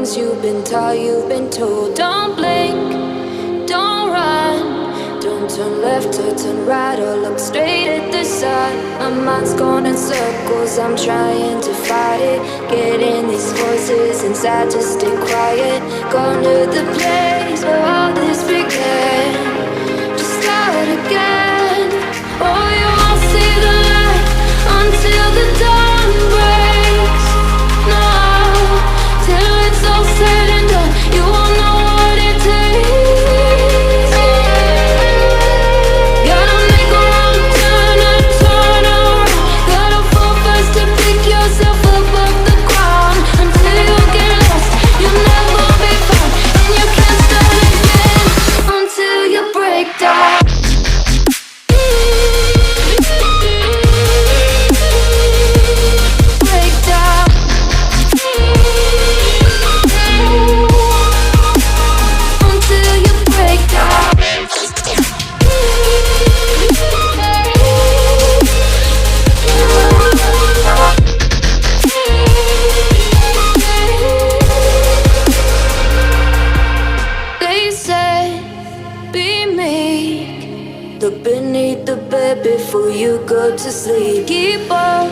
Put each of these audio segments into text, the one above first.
things you've been taught, you've been told. Don't blink, don't run, don't turn left or turn right or look straight at the sun. My mind's going in circles, I'm trying to fight it. Getting these voices inside to stay quiet. Going to the place where all this began. Just start again. Oh, you won't see the light until the dawn breaks. No, till it's all said and done, you won't know what it takes. Gotta make a wrong turn and turn around. Gotta fall fast to pick yourself up off the ground. Until you get lost, you'll never be found. And you can't start again until you break down. Look beneath the bed before you go to sleep. Keep on,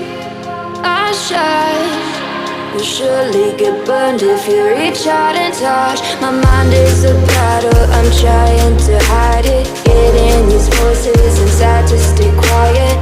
I shine. You'll surely get burned if you reach out and touch. My mind is a battle, I'm trying to hide it. Getting these voices inside to stay quiet.